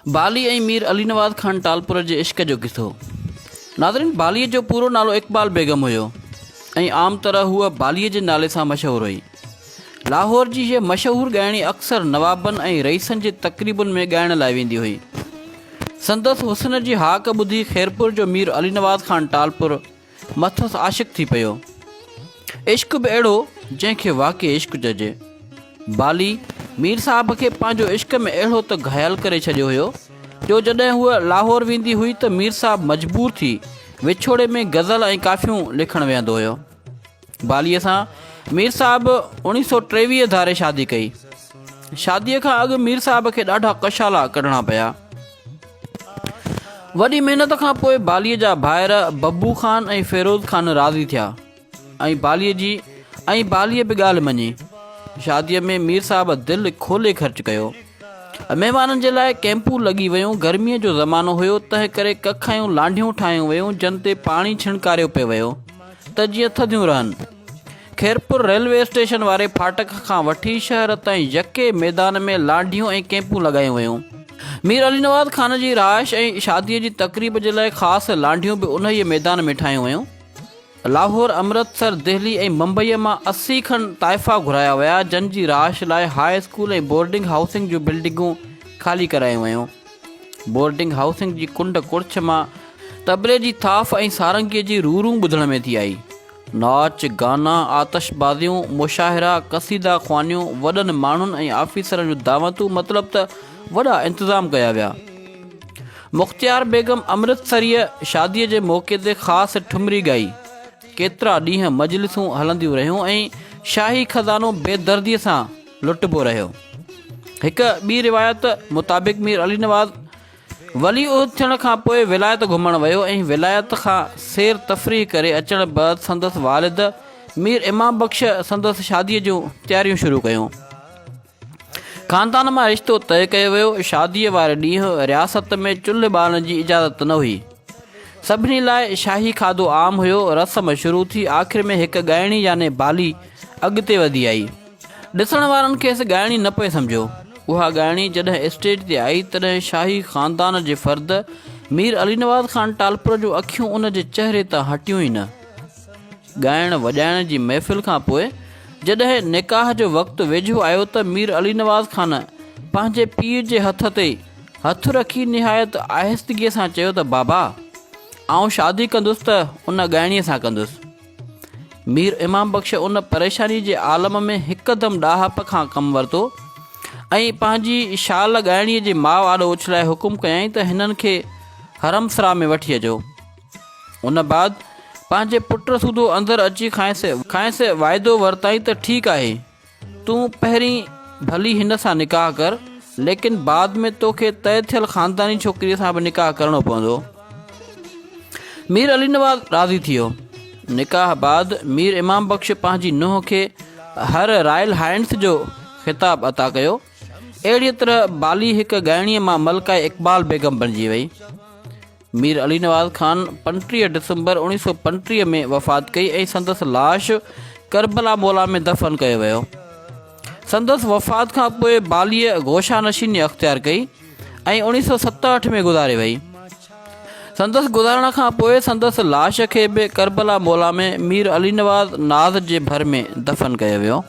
बाली ऐं मीर अली नवाज़ ख़ान टालपुर जे इश्क जो किस्सो। नाज़रीन, बालीअ जो पूरो नालो इक़बाल बेगम हुयो ऐं आम तरह हूअ बालीअ जे नाले सां मशहूरु हुई। लाहौर जी हीअ मशहूरु ॻाइणी अक्सर नवाबनि ऐं रईसनि जे तक़रीबुनि में ॻाइण लाइ वेंदी हुई। संदसि हुस्न जी हाक ॿुधी खैरपुर जो मीर अली नवाज़ ख़ान टालपुर मथसि आशिक़ थी पियो। इश्क बि अहिड़ो जंहिंखे वाक़ई इश्क चइजे। बाली मीर साहब खे पंहिंजो इश्क में अहिड़ो त घायल करे छॾियो हुयो जो जॾहिं हूअ लाहौर वेंदी हुई त मीर साहब मजबूर थी विछोड़े में गज़ल ऐं काफ़ियूं लिखणु वेहंदो हुयो। बालीअ सां मीर साहब 1923 धारे शादी कई। शादीअ खां अॻु मीर साहब खे ॾाढा कशाला कढणा पिया। वॾी महिनत खां पोइ बालीअ जा भाइर बब्बू ख़ान ऐं फ़िरोज़ ख़ान राज़ी थिया ऐं बालीअ बि ॻाल्हि मञी। शादीअ में मीर साहब दिलि खोले ख़र्च कयो। महिमाननि जे लाइ कैंपूं लॻी वियूं। गर्मीअ जो ज़मानो हुयो, तंहिं करे कखायूं लांढियूं ठाहियूं वियूं जिन ते पाणी छिणकारियो पियो वियो त जीअं थधियूं रहनि। खैरपुर रेलवे स्टेशन वारे फाटक खां वठी शहर ताईं यके मैदान में लांढियूं ऐं कैंपूं लॻायूं वियूं। मीर अली नवाज़ ख़ान जी रहाइश ऐं शादीअ जी तक़रीब जे लाइ ख़ासि लांढियूं बि उन ई मैदान में ठाहियूं वियूं। लाहौर, अमृतसर, दिल्ली ऐं मुंबईअ मां 80 खनि ताइफ़ा घुराया विया जिन जी रहाइश लाइ हाई स्कूल ऐं बोर्डिंग हाउसिंग जूं बिल्डिंगूं ख़ाली करायूं वियूं। बोर्डिंग हाउसिंग जी कुंड कुड़छ मां तबले जी थाफ ऐं सारंगीअ जी रूरूं ॿुधण में थी आई। नाच, गाना, आतिशबाज़ियूं, मुशाहिरा, क़सीदा ख़्वानियूं, वॾनि माण्हुनि ऐं आफ़ीसरनि जूं दावतूं, मतिलबु त वॾा इंतज़ाम कया विया। मुख़्तियार बेगम अमृतसरीअ शादीअ जे मौक़े ते ख़ासि ठुमरी ॻाई। केतिरा ॾींहं मजलिसूं हलंदियूं रहियूं ऐं शाही खज़ानो बेदर्दीअ सां लुटबो रहियो। हिकु ॿी रिवायत मुताबिक़ मीर अली नवाज़ वली उहिद थियण खां पोइ विलायत घुमणु वियो ऐं विलायत खां सैर तफ़रीह करे अचण बैदि संदसि वालिद मीर इमाम बख़्श संदसि शादीअ जूं तयारियूं शुरू कयूं। ख़ानदान मां रिश्तो तइ कयो वियो। शादीअ वारे ॾींहुं रियासत में चुल्ह ॿारण जी इजाज़त न हुई। सभिनी लाइ शाही खाधो आम हुयो। रस्म शुरू थी। आख़िर में हिकु ॻाइणी याने बाली अॻिते वधी आई। ॾिसण वारनि खेसि ॻाइणी न पिए सम्झो। उहा ॻाइणी जॾहिं स्टेज ते आई तॾहिं शाही ख़ानदान जे फ़र्द मीर अली नवाज़ ख़ान टालपुर जूं अखियूं उन जे चहिरे तां हटियूं ई न। ॻाइण वॼाइण जी महफ़िल खां पोइ जॾहिं निकाह जो वक़्तु वेझो आयो त मीर अली नवाज़ ख़ान पंहिंजे पीउ जे हथ ते हथु रखी निहायत आहिस्तगीअ सां चयो त बाबा, आउं शादी कंदुसि त उन ॻाइणीअ सां कंदुसि। मीर इमाम बख़्श उन परेशानी जे आलम में हिकदमि ॾाहप खां कमु वरितो ऐं पंहिंजी शाल ॻाइणीअ जे माउ आॾो उछलाए हुकुम कयईं त हिननि खे हरमसरा में वठी अचो। उन बाद पंहिंजे पुट सूधो अंदरि अची खांइसि वाइदो वरिताईं त ठीकु आहे, तूं पहिरीं भली हिन सां निकाह कर, लेकिन बाद में तोखे तइ थियल ख़ानदानी छोकिरीअ सां बि निकाह करणो पवंदो। मीर अली नवाज़ राज़ी थी वियो। निकाह बाद मीर इमाम बख़्श पंहिंजी नुंहुं खे हर रॉयल हाइंस जो ख़िताब अता कयो। अहिड़ीअ तरह बाली हिकु ॻाइणीअ मां मलका इक़बाल बेगम बणिजी वई। मीर अली नवाज़ ख़ान 25 डिसंबर 1935 में वफ़ात कई ऐं संदसि लाश करबला मोला में दफ़न कयो वियो। संदसि वफ़ात खां पोइ बालीअ गोशा नशीनी अख़्तियार कई ऐं 1967 में गुज़ारे वई। संदसि गुज़ारण खां पोइ संदसि लाश खे बि करबला मोला में मीर अली नवाज़ नाज़ जे भर में दफ़न कयो वियो।